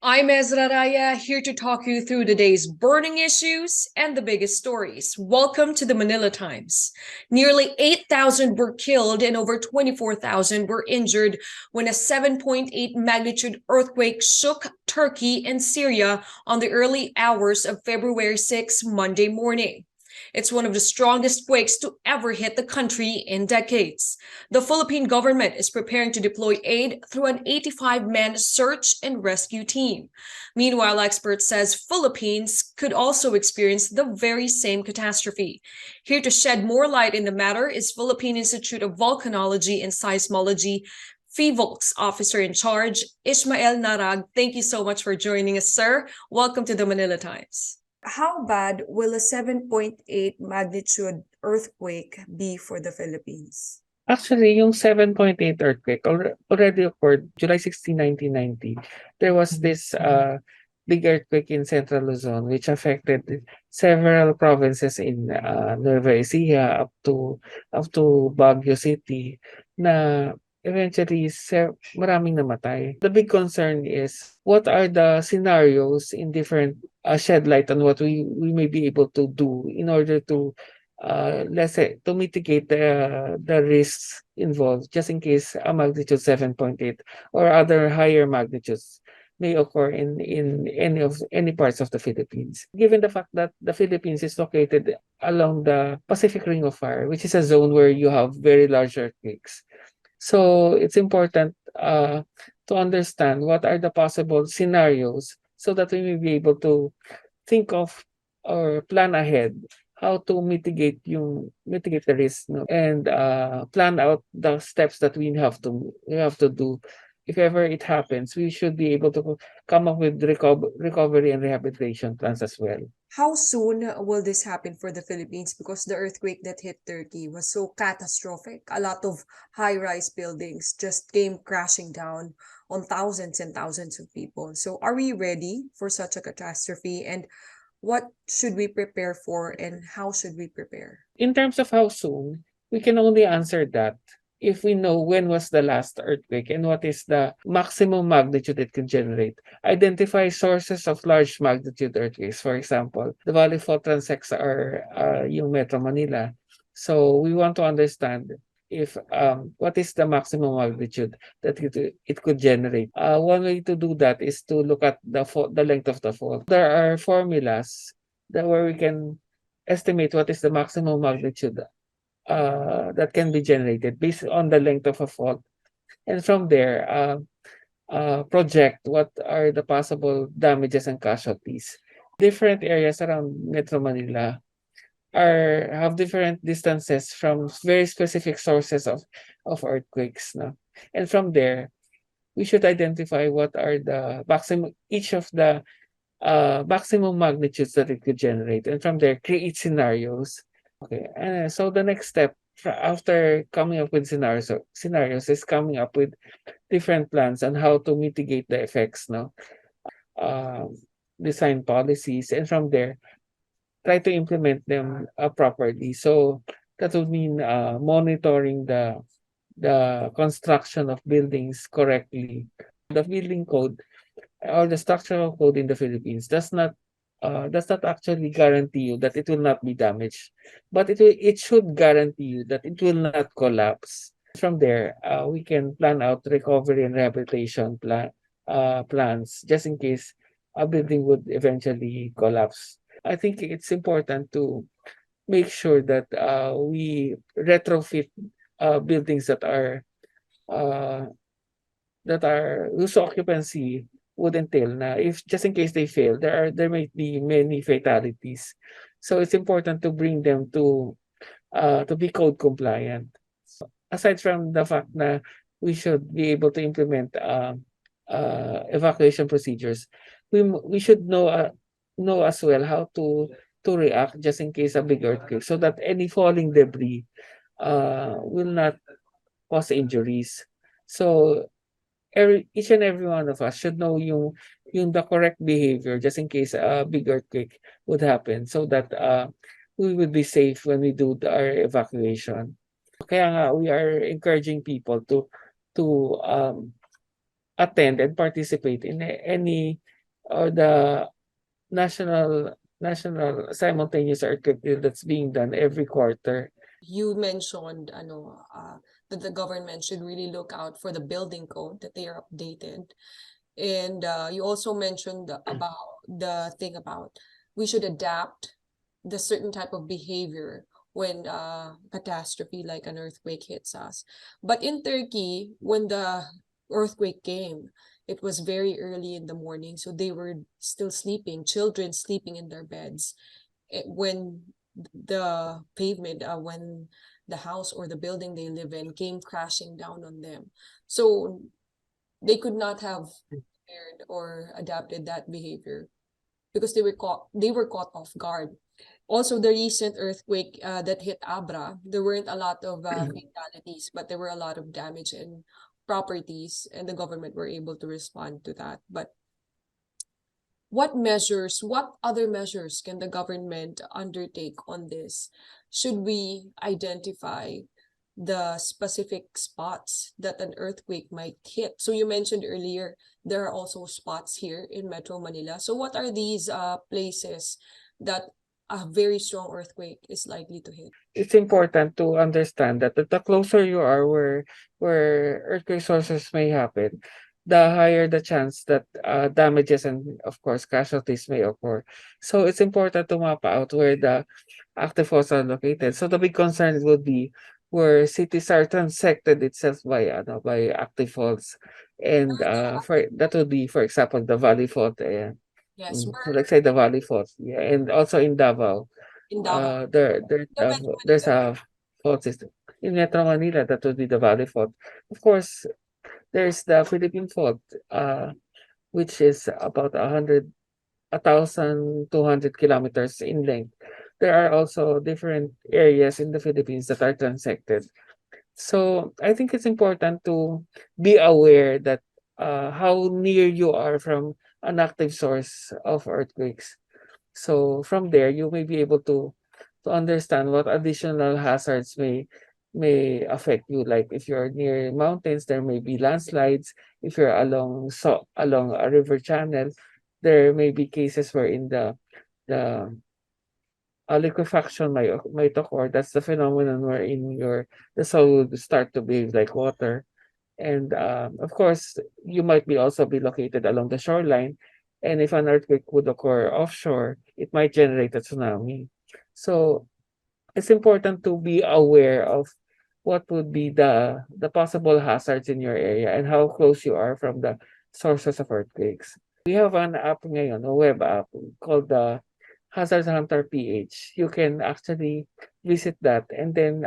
I'm EZRAH, here to talk you through the day's burning issues and the biggest stories. Welcome to the Manila Times. Nearly 8,000 were killed and over 24,000 were injured when a 7.8 magnitude earthquake shook Turkey and Syria on the early hours of February 6, Monday morning. It's one of the strongest quakes to ever hit the country in decades. The Philippine government is preparing to deploy aid through an 85-man search and rescue team. Meanwhile, experts says Philippines could also experience the very same catastrophe. Here to shed more light in the matter is Philippine Institute of Volcanology and Seismology Phivolcs officer in charge, Ishmael Narag. Thank you so much for joining us, sir. Welcome to the Manila Times. How bad will a 7.8 magnitude earthquake be for the Philippines? Actually, yung 7.8 earthquake already occurred July 16, 1990. There was this big earthquake in Central Luzon which affected several provinces in Nueva Ecija up to Baguio City na eventually maraming namatay. The big concern is what are the scenarios in different shed light on what we may be able to do in order to let's say to mitigate the risks involved just in case a magnitude 7.8 or other higher magnitudes may occur in any parts of the Philippines. Given the fact that the Philippines is located along the Pacific Ring of Fire, which is a zone where you have very large earthquakes. So it's important to understand what are the possible scenarios so that we may be able to think of or plan ahead how to mitigate the risk, no? And plan out the steps that we have to do. If ever it happens, we should be able to come up with recovery and rehabilitation plans as well. How soon will this happen for the Philippines? Because the earthquake that hit Turkey was so catastrophic. A lot of high-rise buildings just came crashing down on thousands and thousands of people. So are we ready for such a catastrophe? And what should we prepare for and how should we prepare? In terms of how soon, we can only answer that if we know when was the last earthquake and what is the maximum magnitude it can generate. Identify sources of large magnitude earthquakes. For example, the Valley Fault transects are yung Metro Manila. So we want to understand if what is the maximum magnitude that it could generate. One way to do that is to look at the length of the fault. There are formulas where we can estimate what is the maximum magnitude that can be generated based on the length of a fault, and from there project what are the possible damages and casualties. Different areas around Metro Manila have different distances from very specific sources of earthquakes, no? And from there we should identify what are the maximum each of the maximum magnitudes that it could generate, and from there create scenarios. Okay, and so the next step after coming up with scenarios is coming up with different plans on how to mitigate the effects, no? Design policies, and from there try to implement them properly. So that would mean monitoring the construction of buildings correctly. The building code or the structural code in the Philippines does not actually guarantee you that it will not be damaged, but it should guarantee you that it will not collapse. From there, we can plan out recovery and rehabilitation plans just in case a building would eventually collapse. I think it's important to make sure that we retrofit buildings that are whose occupancy would entail na if just in case they fail, there might be many fatalities. So it's important to bring them to be code compliant. Aside from the fact na we should be able to implement evacuation procedures, we should know as well how to react just in case a big earthquake, so that any falling debris will not cause injuries. So each and every one of us should know yung the correct behavior just in case a big earthquake would happen, so that we would be safe when we do our evacuation. Kaya nga we are encouraging people to attend and participate in any or the national simultaneous earthquake drill that's being done every quarter. You mentioned that the government should really look out for the building code, that they are updated. And you also mentioned about the thing about we should adapt the certain type of behavior when catastrophe like an earthquake hits us. But in Turkey, when the earthquake came, it was very early in the morning, so they were still sleeping, children sleeping in their beds. When the pavement, when the house or the building they live in came crashing down on them. So they could not have prepared or adapted that behavior because they were caught off guard. Also, the recent earthquake that hit Abra, there weren't a lot of fatalities, but there were a lot of damage and properties, and the government were able to respond to that. But what other measures can the government undertake on this? Should we identify the specific spots that an earthquake might hit? So you mentioned earlier, there are also spots here in Metro Manila. So what are these places that a very strong earthquake is likely to hit? It's important to understand that the closer you are where earthquake sources may happen, the higher the chance that damages and of course casualties may occur. So it's important to map out where the active faults are located. So the big concern would be where cities are transected itself by active faults, and for that would be, for example, the Valley Fault. Yes, So we're let's say the Valley Fault, yeah, and also in Davao. in Davao. There's a fault system. In Metro Manila, that would be the Valley Fault. Of course, there's the Philippine Fault, which is about 1,200 kilometers in length. There are also different areas in the Philippines that are transected. So I think it's important to be aware that how near you are from an active source of earthquakes. So from there, you may be able to understand what additional hazards may affect you. Like if you're near mountains, there may be landslides. If you're along a river channel, there may be cases wherein the liquefaction might occur. That's the phenomenon wherein the soil would start to behave like water. And of course, you might be also be located along the shoreline. And if an earthquake would occur offshore, it might generate a tsunami. So it's important to be aware of what would be the possible hazards in your area and how close you are from the sources of earthquakes. We have an app ngayon, a web app called the Hazard Hunter PH. You can actually visit that, and then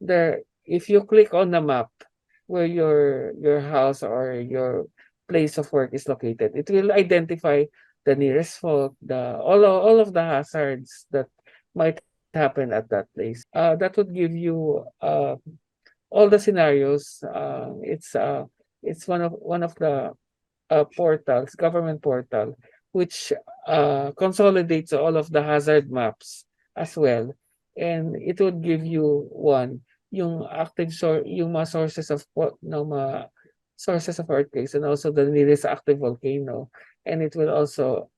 there, if you click on the map where your house or your place of work is located, it will identify the nearest fault, the all of the hazards that might happen at that place. That would give you all the scenarios. It's one of the portals, government portal, which consolidates all of the hazard maps as well. And it would give you one, yung yung mga sources of no, mga sources of earthquakes, and also the nearest active volcano. And it will also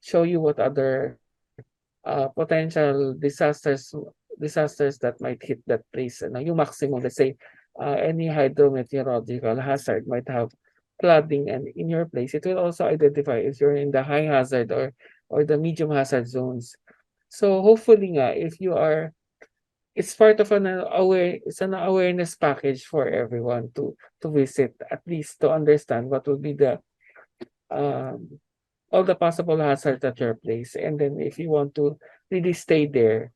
show you what other potential disasters that might hit that place. Yung maximum, let's say, any hydrometeorological hazard might have flooding and in your place. It will also identify if you're in the high hazard or the medium hazard zones. So hopefully nga, if you are, it's part of it's an awareness package for everyone to visit, at least to understand what will be the um all the possible hazards at your place. And then if you want to really stay there,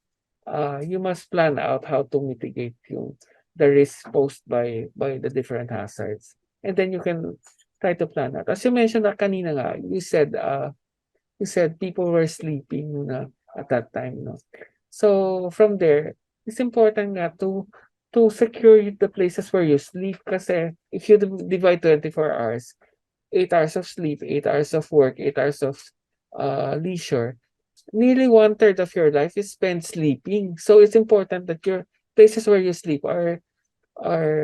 you must plan out how to mitigate the risk posed by the different hazards. And then you can try to plan out. As you mentioned kanina nga, you said people were sleeping at that time, no? So from there, it's important nga to secure the places where you sleep, kasi if you divide 24 hours, 8 hours of sleep, 8 hours of work, 8 hours of leisure, nearly one third of your life is spent sleeping. So it's important that your places where you sleep are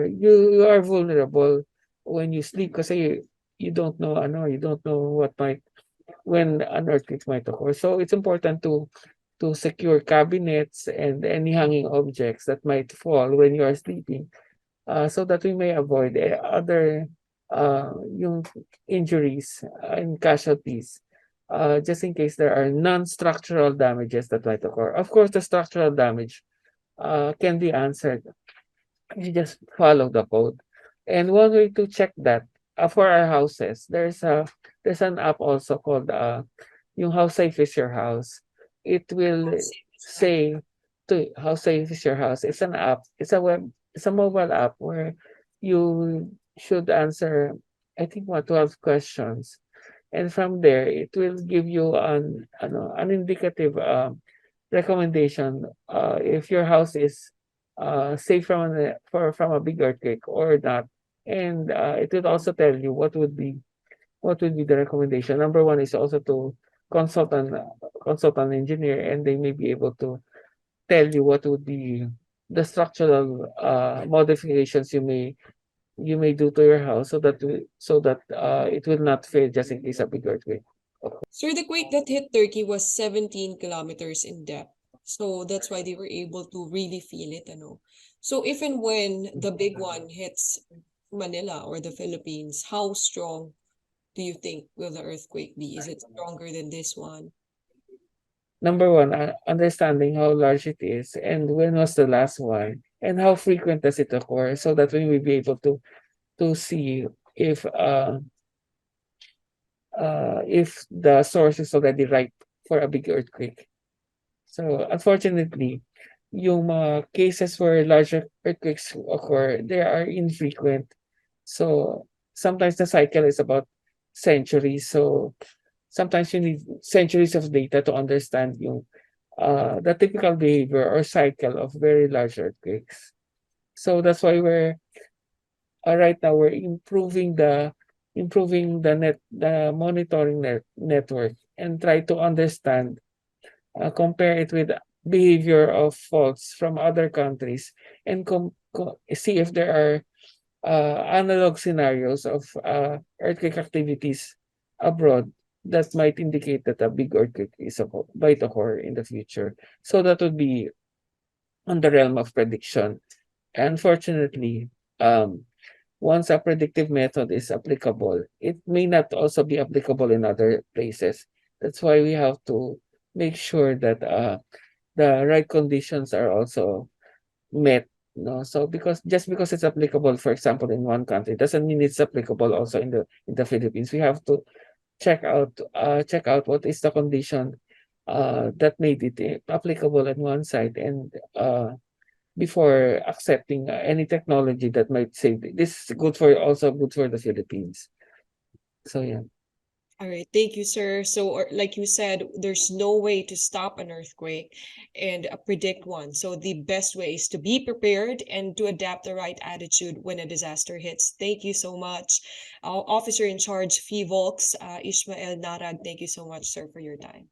you are vulnerable when you sleep, kasi you don't know what might when an earthquake might occur. So it's important to secure cabinets and any hanging objects that might fall when you are sleeping, so that we may avoid other yung injuries and casualties, just in case there are non-structural damages that might occur. Of course, the structural damage can be answered. You just follow the code. And one way to check that, for our houses, there's an app also called yung How Safe is Your House. It will say to how safe is your house. It's an app. It's a mobile app where you should answer, I think, 12 questions. And from there, it will give you an indicative recommendation if your house is safe from a big earthquake or not. And it will also tell you what would be the recommendation. Number one is also to consult an consult an engineer, and they may be able to tell you what would be the structural modifications you may do to your house, so that it will not fail just in case a big earthquake. Sir, the quake that hit Turkey was 17 kilometers in depth. So that's why they were able to really feel it, ano. So if and when the big one hits Manila or the Philippines, how strong do you think will the earthquake be? Is it stronger than this one? Number one, understanding how large it is and when was the last one and how frequent does it occur, so that we will be able to see if the source is already ripe for a big earthquake. So unfortunately, yung mga cases where larger earthquakes occur, they are infrequent. So sometimes the cycle is about centuries. So sometimes you need centuries of data to understand the typical behavior or cycle of very large earthquakes. So that's why right now we're improving the monitoring network and try to understand, compare it with behavior of faults from other countries, and see if there are analog scenarios of earthquake activities abroad that might indicate that a big earthquake might occur in the future. So that would be on the realm of prediction. Unfortunately, once a predictive method is applicable, it may not also be applicable in other places. That's why we have to make sure that the right conditions are also met. No, so because it's applicable, for example, in one country, doesn't mean it's applicable also in the Philippines. We have to check out what is the condition that made it applicable on one side, and before accepting any technology that might say this is good for the Philippines. So yeah. All right, thank you, sir. So, like you said, there's no way to stop an earthquake and predict one. So, the best way is to be prepared and to adapt the right attitude when a disaster hits. Thank you so much, Officer in Charge Phivolcs, Ishmael Narag. Thank you so much, sir, for your time.